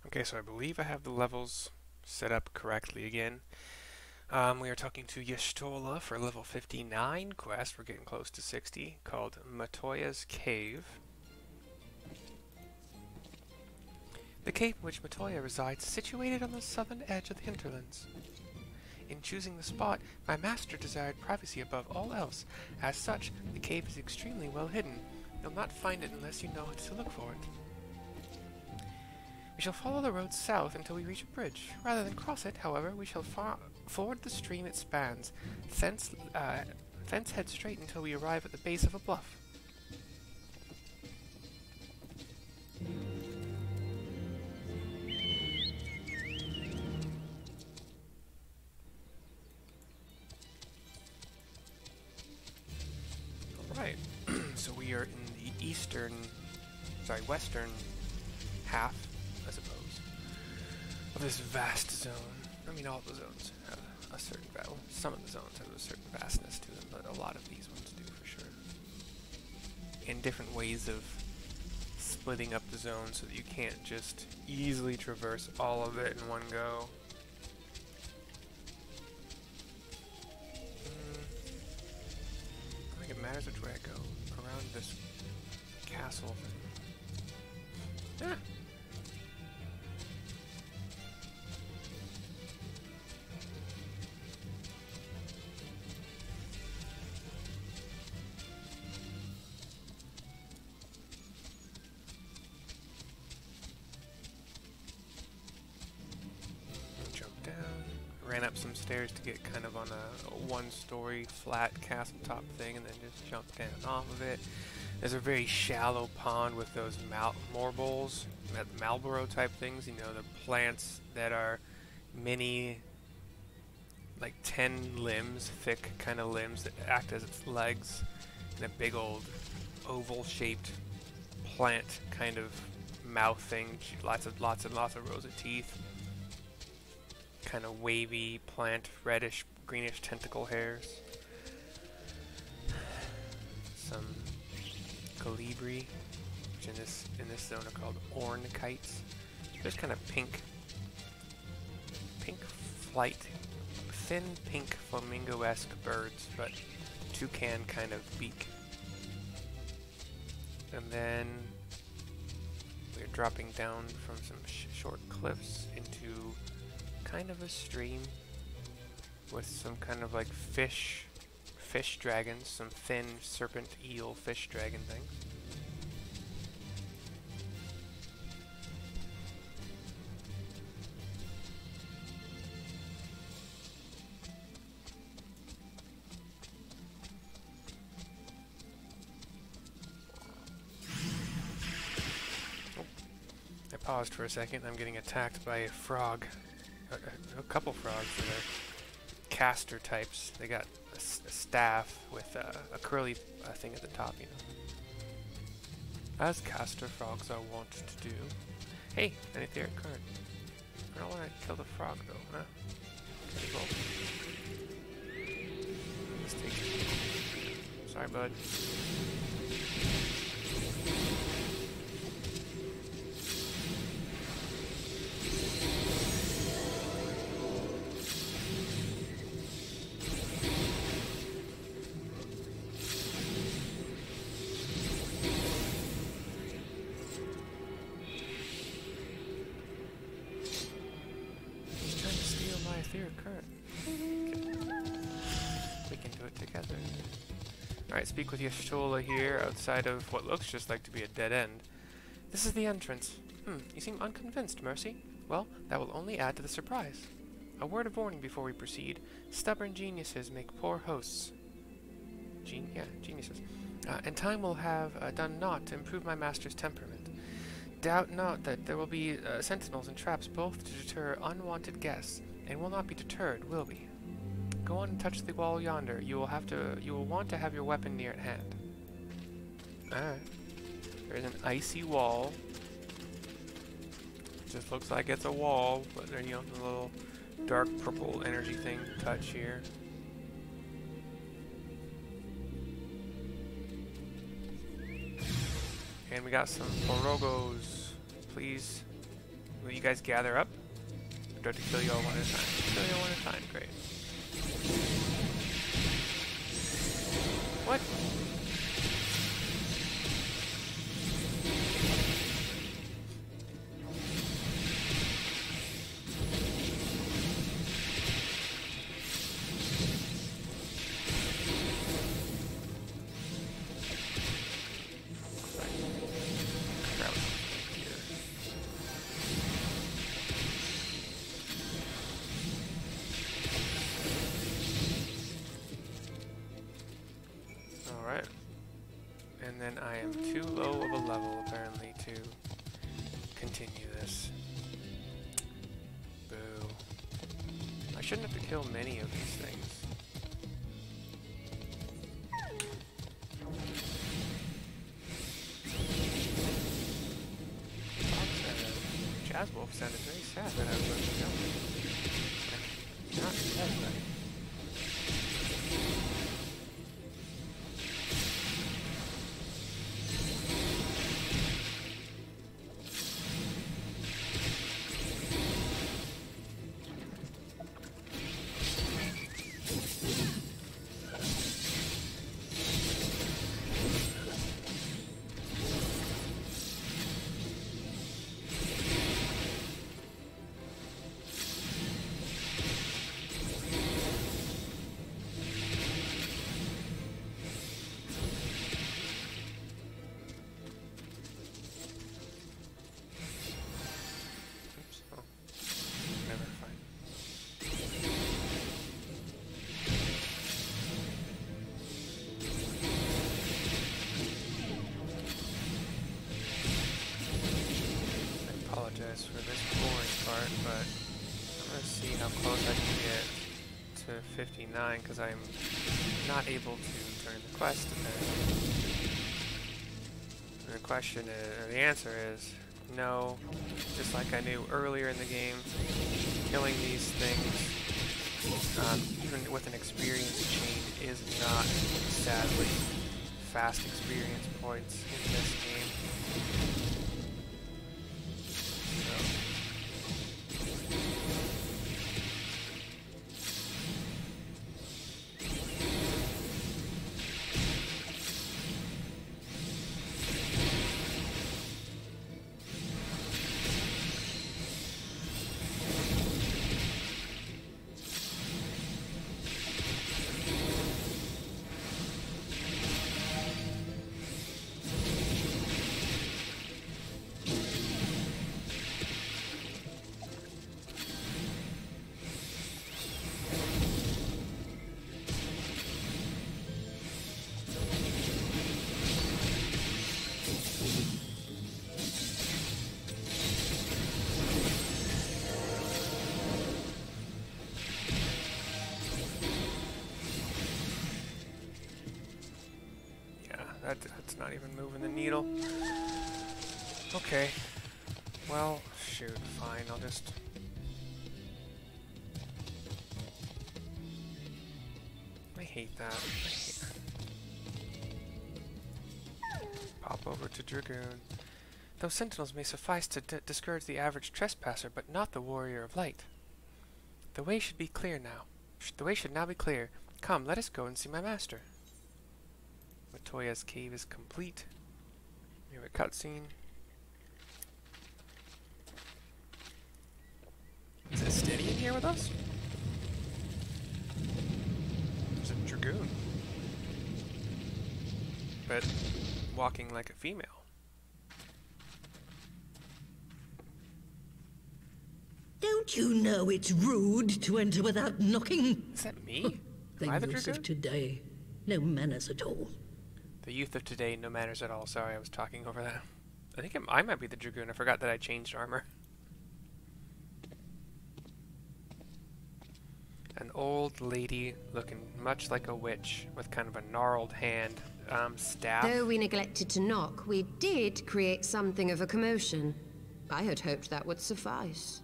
Okay, so I believe I have the levels set up correctly again. We are talking to Y'shtola for level 59 quest. We're getting close to 60, called Matoya's Cave. The cave in which Matoya resides is situated on the southern edge of the hinterlands. In choosing the spot, my master desired privacy above all else. As such, the cave is extremely well hidden. You'll not find it unless you know to look for it. We shall follow the road south until we reach a bridge. Rather than cross it, however, we shall ford the stream it spans. Thence head straight until we arrive at the base of a bluff. Alright, so we are in the western half, I suppose, of this vast zone. I mean, all the zones have a certain value. Some of the zones have a certain vastness to them, but a lot of these ones do for sure. And different ways of splitting up the zone so that you can't just easily traverse all of it in one go. I think it matters which way I go around this castle thing. Yeah. Ran up some stairs to get kind of on a one-story flat castle top thing, and then just jumped down off of it. There's a very shallow pond with those morbals, Marlboro type things, you know, the plants that are mini, like 10 limbs, thick kind of limbs that act as its legs, and a big old oval-shaped plant kind of mouth thing, lots and lots of rows of teeth. Kind of wavy plant, reddish, greenish tentacle hairs. Some colibri, which in this zone are called ornkites. Just kind of pink flight, thin pink flamingo-esque birds, but toucan kind of beak. And then we're dropping down from some short cliffs into kind of a stream with some kind of like fish dragons, some thin serpent eel fish dragon things. Oh, I paused for a second. I'm getting attacked by a frog. A couple frogs that are caster types. They got a staff with a curly thing at the top, you know. As caster frogs are wont to do. Hey, an etheric current. I don't want to kill the frog though, huh? Okay, well. Let's take it. Sorry, bud. We can do it together. Alright, speak with Y'shtola here outside of what looks just like to be a dead end. This is the entrance. You seem unconvinced, Mercy. Well, that will only add to the surprise. A word of warning before we proceed. Stubborn geniuses make poor hosts. Geniuses. And time will have done naught to improve my master's temperament. Doubt not that there will be sentinels and traps both to deter unwanted guests, and will not be deterred, will we? Go on and touch the wall yonder. You will want to have your weapon near at hand. Alright. There's an icy wall. Just looks like it's a wall, but there, you know, the little dark purple energy thing touch here. And we got some Roggos. Please. Will you guys gather up? Or do I have to kill you all one at a time? Kill you all one at a time, great. What? And then I am too low of a level, apparently, to continue this. Boo. I shouldn't have to kill many of these things. Jazzwolf sounded very sad that I was going to kill him. Like, not sad, but... for this boring part, but I'm going to see how close I can get to 59, because I'm not able to turn the quest apparently. And the question is, or the answer is, no, just like I knew earlier in the game, killing these things, even with an experience chain, is not, sadly, fast experience points in this game. That's not even moving the needle. Okay. Well, shoot, fine, I'll just... I hate that. Pop over to Dragoon. Those sentinels may suffice to discourage the average trespasser, but not the warrior of light. The way should be clear now. The way should now be clear. Come, let us go and see my master. Matoya's cave is complete. We have a cutscene. Is it steady in here with us? There's a Dragoon. But walking like a female. Don't you know it's rude to enter without knocking? Is that me? The Am I the youth Dragoon? of today, no manners at all. The youth of today, no manners at all. Sorry, I was talking over that. I think I might be the Dragoon. I forgot that I changed armor. An old lady looking much like a witch with kind of a gnarled hand, staff. Though we neglected to knock, we did create something of a commotion. I had hoped that would suffice.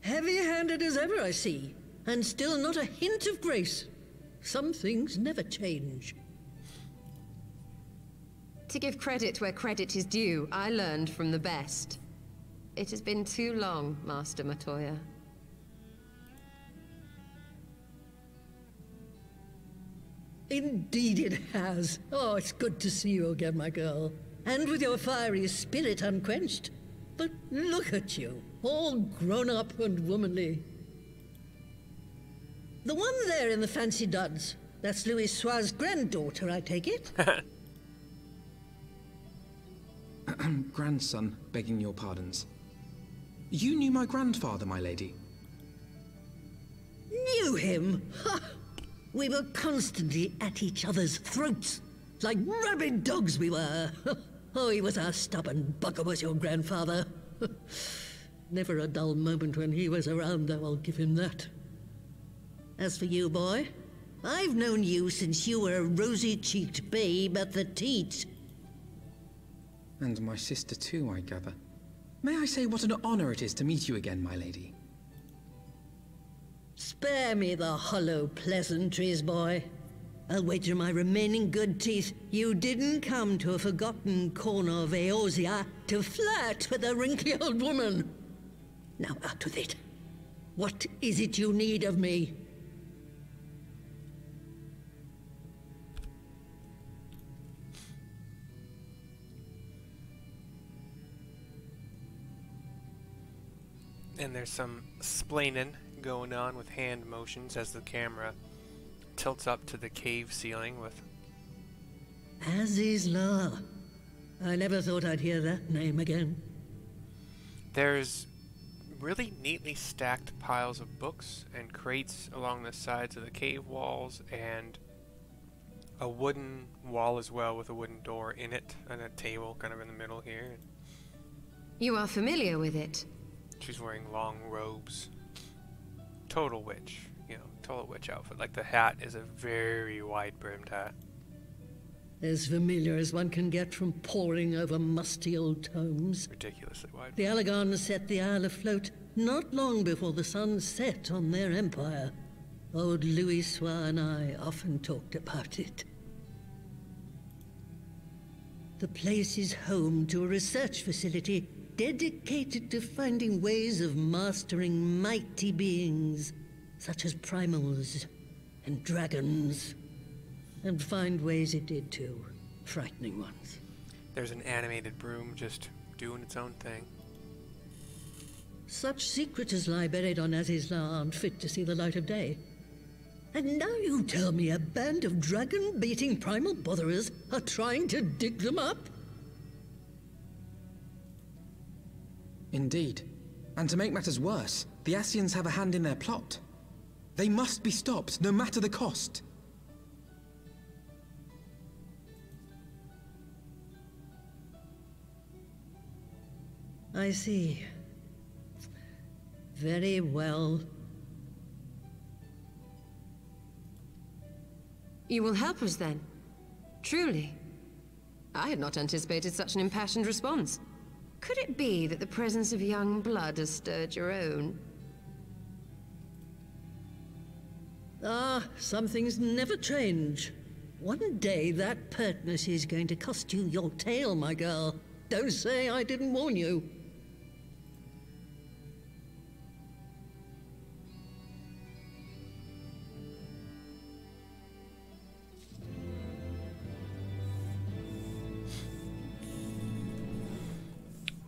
Heavy-handed as ever, I see, and still not a hint of grace. Some things never change. To give credit where credit is due, I learned from the best. It has been too long, Master Matoya. Indeed it has. Oh, it's good to see you again, my girl. And with your fiery spirit unquenched. But look at you, all grown up and womanly. The one there in the fancy duds, that's Louis Soir's granddaughter, I take it? Grandson, begging your pardons. You knew my grandfather, my lady. Knew him? Ha! We were constantly at each other's throats. Like rabid dogs we were. Oh, he was a stubborn bugger, was your grandfather. Never a dull moment when he was around, though, I'll give him that. As for you, boy, I've known you since you were a rosy-cheeked babe at the teat. And my sister too, I gather. May I say what an honor it is to meet you again, my lady? Spare me the hollow pleasantries, boy. I'll wager my remaining good teeth you didn't come to a forgotten corner of Eorzea to flirt with a wrinkly old woman. Now out with it. What is it you need of me? And there's some splaining going on with hand motions as the camera tilts up to the cave ceiling with... Azizla. I never thought I'd hear that name again. There's really neatly stacked piles of books and crates along the sides of the cave walls, and a wooden wall as well with a wooden door in it, and a table kind of in the middle here. You are familiar with it? She's wearing long robes. Total witch, you know, total witch outfit. Like the hat is a very wide-brimmed hat. As familiar as one can get from poring over musty old tomes. Ridiculously wide. The Alagons set the Isle afloat not long before the sun set on their empire. Old Louis Soir and I often talked about it. The place is home to a research facility dedicated to finding ways of mastering mighty beings, such as primals and dragons. And find ways it did too, frightening ones. There's an animated broom just doing its own thing. Such secrets as lie buried on Azizla aren't fit to see the light of day. And now you tell me a band of dragon-baiting primal botherers are trying to dig them up? Indeed. And to make matters worse, the Ascians have a hand in their plot. They must be stopped, no matter the cost. I see. Very well. You will help us then? Truly? I had not anticipated such an impassioned response. Could it be that the presence of young blood has stirred your own? Ah, some things never change. One day that pertness is going to cost you your tail, my girl. Don't say I didn't warn you.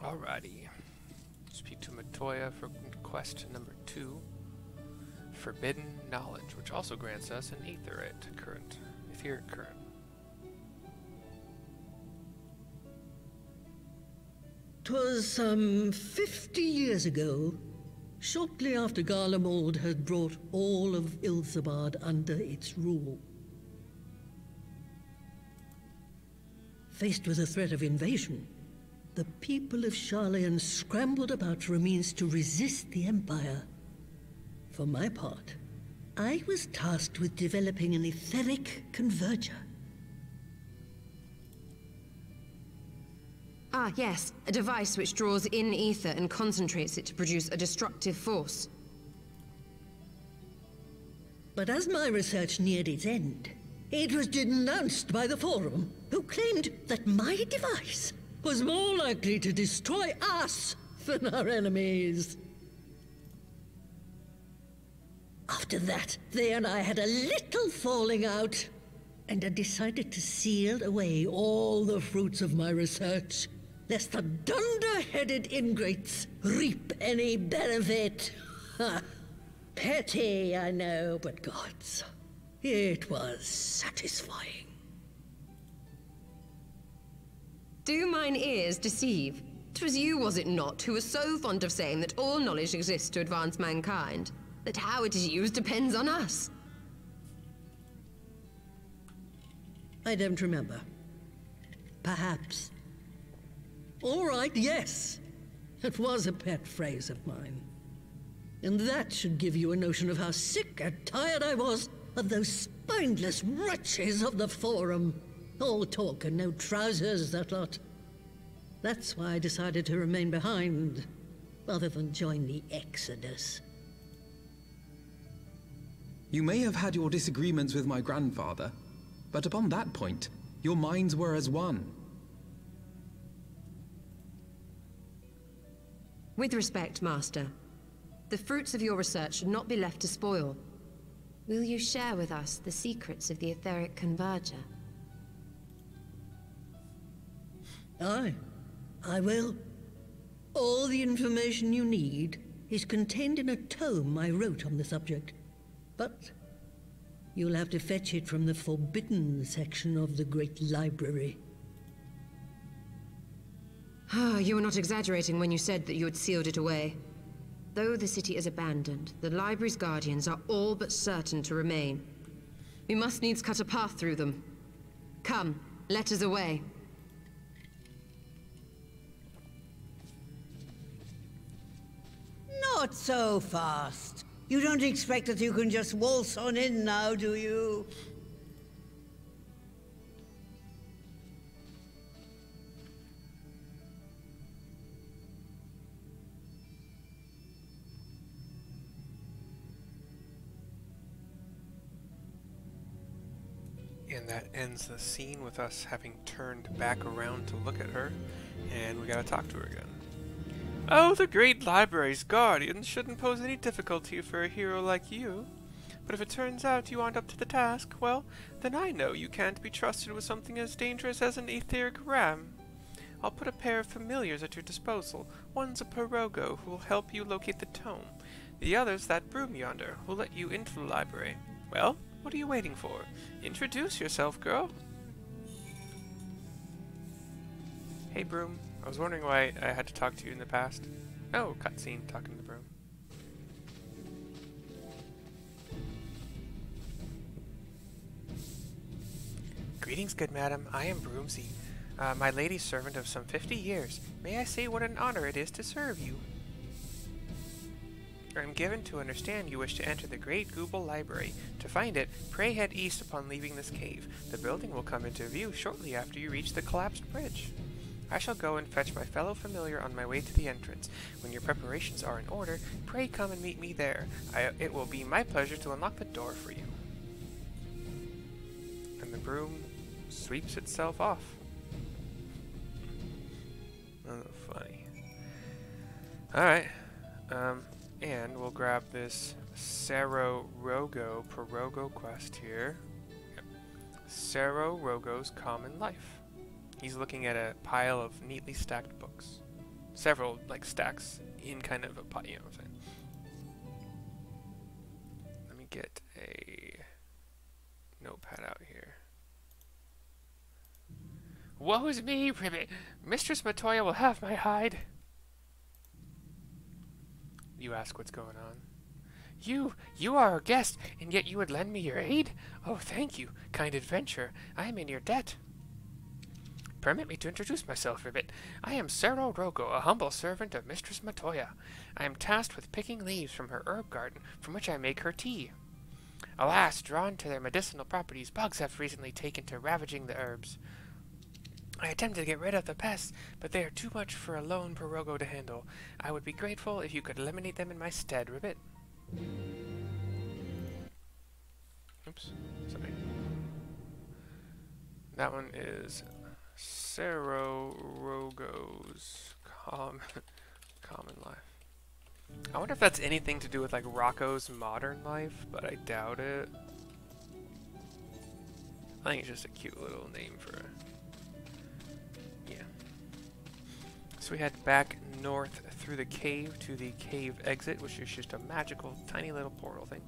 Alrighty. Speak to Matoya for quest number 2. Forbidden Knowledge, which also grants us an etheric current. "'Twas some 50 years ago, shortly after Garlemald had brought all of Ilzabad under its rule. Faced with the threat of invasion, the people of Sharlayan scrambled about for a means to resist the Empire. For my part, I was tasked with developing an etheric converger. Ah, yes. A device which draws in ether and concentrates it to produce a destructive force. But as my research neared its end, it was denounced by the Forum, who claimed that my device was more likely to destroy us than our enemies. After that, they and I had a little falling out, and I decided to seal away all the fruits of my research, lest the dunder-headed ingrates reap any benefit. Ha! Petty, I know, but gods, it was satisfying. Do mine ears deceive? 'Twas you, was it not, who was so fond of saying that all knowledge exists to advance mankind? That how it is used depends on us. I don't remember. Perhaps. All right, yes. It was a pet phrase of mine. And that should give you a notion of how sick and tired I was of those spineless wretches of the Forum. All talk and no trousers, that lot. That's why I decided to remain behind, rather than join the Exodus. You may have had your disagreements with my grandfather, but upon that point, your minds were as one. With respect, Master, the fruits of your research should not be left to spoil. Will you share with us the secrets of the etheric converger? Aye, I will. All the information you need is contained in a tome I wrote on the subject. But you'll have to fetch it from the forbidden section of the Great Library. Ah, you were not exaggerating when you said that you had sealed it away. Though the city is abandoned, the library's guardians are all but certain to remain. We must needs cut a path through them. Come, let us away. Not so fast. You don't expect that you can just waltz on in now, do you? And that ends the scene with us having turned back around to look at her, and we gotta talk to her again. Oh, the Great Library's guardians shouldn't pose any difficulty for a hero like you. But if it turns out you aren't up to the task, well, then I know you can't be trusted with something as dangerous as an etheric ram. I'll put a pair of familiars at your disposal. One's a Roggo, who will help you locate the tome. The other's that broom yonder, who'll let you into the library. Well, what are you waiting for? Introduce yourself, girl. Hey, broom. I was wondering why I had to talk to you in the past. Oh, cutscene, talking to the broom. Greetings, good madam. I am Broomsy, my lady's servant of some 50 years. May I say what an honor it is to serve you? I'm given to understand you wish to enter the Great Gubal Library. To find it, pray head east upon leaving this cave. The building will come into view shortly after you reach the collapsed bridge. I shall go and fetch my fellow familiar on my way to the entrance. When your preparations are in order, pray come and meet me there. It will be my pleasure to unlock the door for you. And the broom sweeps itself off. Oh, funny. Alright. And we'll grab this Saro Roggo Roggo quest here. Yep. Saro Roggo's Common Life. He's looking at a pile of neatly stacked books. Several, like, stacks in kind of a pile, you know what I'm saying? Let me get a notepad out here. Woe is me, Ribbit! Mistress Matoya will have my hide! You ask what's going on. You are our guest, and yet you would lend me your aid? Oh, thank you, kind adventurer. I am in your debt. Permit me to introduce myself, Ribbit. I am Saro Roggo, a humble servant of Mistress Matoya. I am tasked with picking leaves from her herb garden, from which I make her tea. Alas, drawn to their medicinal properties, bugs have recently taken to ravaging the herbs. I attempted to get rid of the pests, but they are too much for a lone Roggo to handle. I would be grateful if you could eliminate them in my stead, Ribbit. Oops, sorry. That one is Saro Roggo's Common life. I wonder if that's anything to do with like Rocco's modern life, but I doubt it. I think it's just a cute little name for a... Yeah. So we head back north through the cave to the cave exit, which is just a magical tiny little portal thing.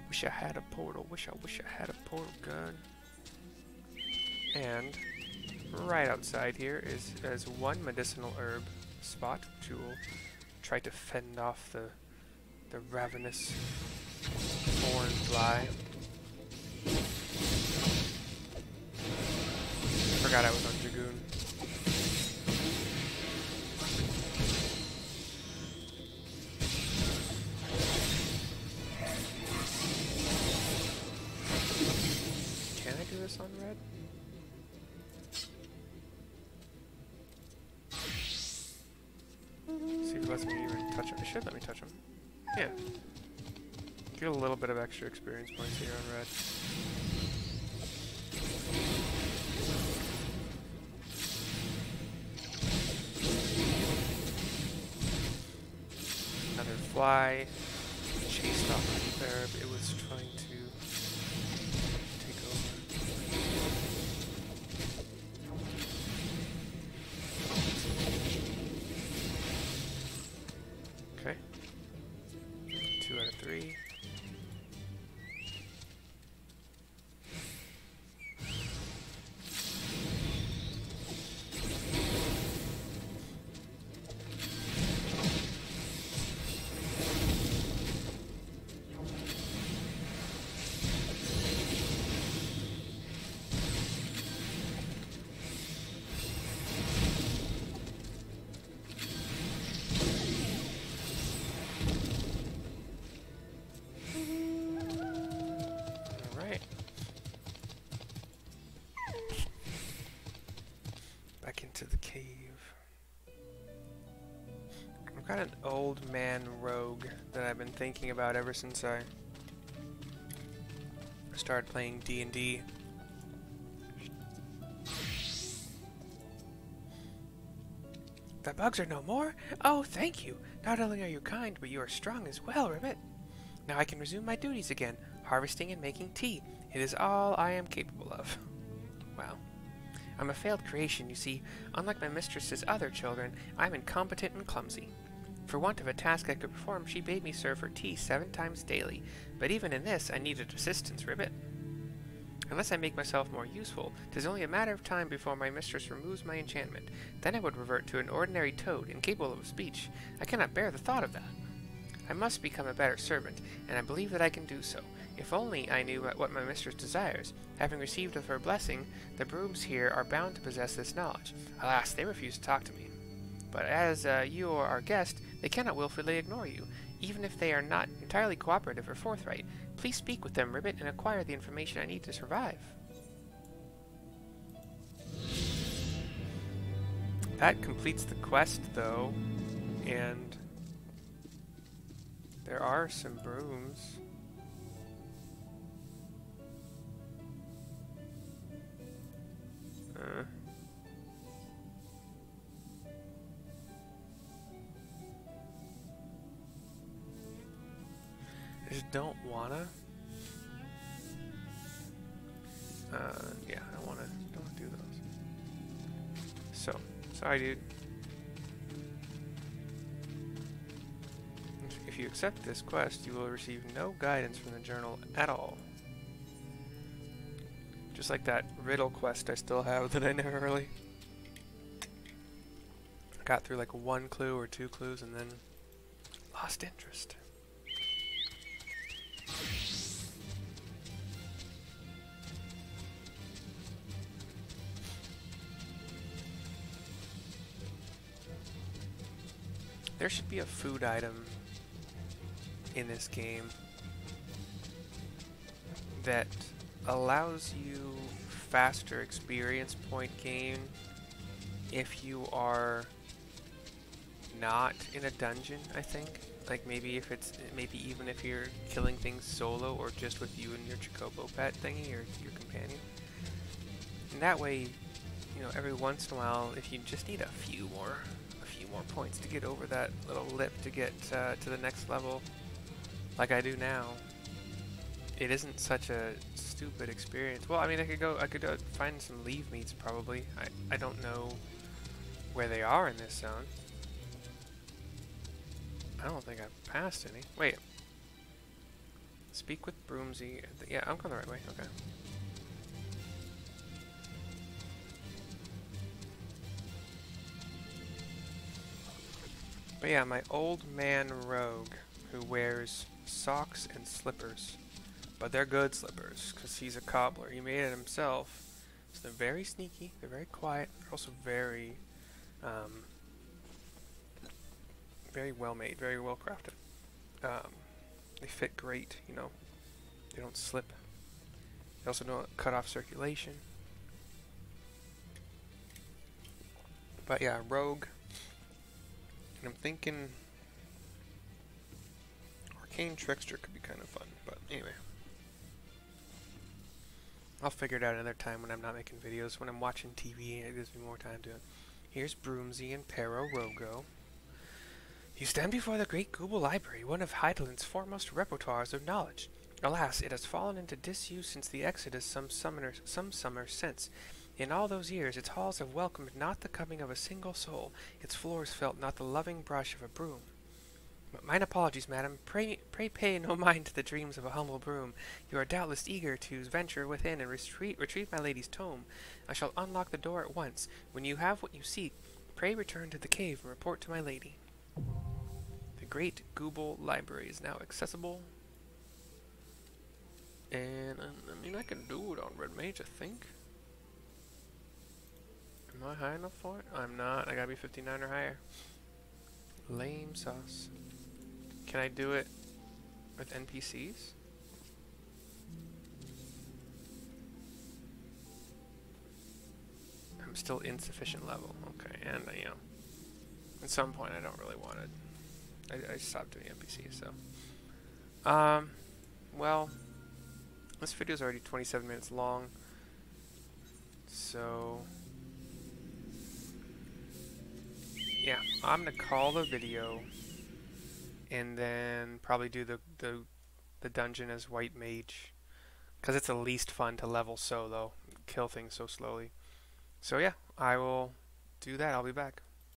Wish I had a portal. Wish I had a portal gun. And right outside here is one medicinal herb spot, which will try to fend off the ravenous thorn fly. Forgot I was on Dragoon. Can I do this on red? See if it lets me even touch him. It should let me touch him. Yeah. Get a little bit of extra experience points here on red. Another fly chased off the herb. It was trying to take over. Okay. 2 out of 3. To the cave. I've got an old man rogue that I've been thinking about ever since I started playing D&D. The bugs are no more? Oh, thank you. Not only are you kind, but you are strong as well, Ribbit. Now I can resume my duties again, harvesting and making tea. It is all I am capable of. Wow. I'm a failed creation, you see. Unlike my mistress's other children, I'm incompetent and clumsy. For want of a task I could perform, she bade me serve her tea 7 times daily. But even in this, I needed assistance, Ribbit. Unless I make myself more useful, 'tis only a matter of time before my mistress removes my enchantment. Then I would revert to an ordinary toad, incapable of speech. I cannot bear the thought of that. I must become a better servant, and I believe that I can do so. If only I knew what my mistress desires. Having received of her blessing, the brooms here are bound to possess this knowledge. Alas, they refuse to talk to me. But as you are our guest, they cannot willfully ignore you, even if they are not entirely cooperative or forthright. Please speak with them, Ribbit, and acquire the information I need to survive. That completes the quest, though, and there are some brooms. I just don't wanna. Yeah, I don't wanna. Don't do those. So, sorry, dude. If you accept this quest, you will receive no guidance from the journal at all. Just like that riddle quest I still have that I never really got through, like 1 clue or 2 clues and then lost interest. There should be a food item in this game that allows you faster experience point gain if you are not in a dungeon, I think. Like maybe if it's, maybe even if you're killing things solo or just with you and your Chocobo pet thingy or your companion. And that way, you know, every once in a while, if you just need a few more more points to get over that little lip to get to the next level like I do now, it isn't such a stupid experience. Well, I mean, I could go find some leave meats probably. I don't know where they are in this zone. I don't think I've passed any. Wait. Speak with Broomsy. Yeah, I'm going the right way. Okay. But yeah, my old man Rogue, who wears socks and slippers. But they're good slippers, because he's a cobbler. He made it himself. So they're very sneaky, they're very quiet, they're also very, very well made, very well crafted. They fit great, you know. They don't slip. They also don't cut off circulation. But yeah, Rogue. And I'm thinking Arcane Trickster could be kind of fun, but anyway. I'll figure it out another time when I'm not making videos. When I'm watching TV, it gives me more time to... Here's Broomsy and Pero Roggo. You stand before the Great Gubal Library, one of Heideland's foremost repertoires of knowledge. Alas, it has fallen into disuse since the Exodus some summer since. In all those years, its halls have welcomed not the coming of a single soul, its floors felt not the loving brush of a broom. Mine apologies, madam. Pray pay no mind to the dreams of a humble broom. You are doubtless eager to venture within and retrieve my lady's tome. I shall unlock the door at once. When you have what you seek, pray return to the cave and report to my lady. The Great Gubal Library is now accessible. And, I mean, I can do it on Red Mage, I think. Am I high enough for it? I'm not. I gotta be 59 or higher. Lame sauce. Can I do it with NPCs? I'm still insufficient level. Okay, and you know, at some point I don't really want it. I stopped doing NPCs, so. Well, this video is already 27 minutes long, so yeah, I'm gonna call the video. And then probably do the dungeon as White Mage, because it's the least fun to level solo, kill things so slowly. So yeah, I will do that. I'll be back.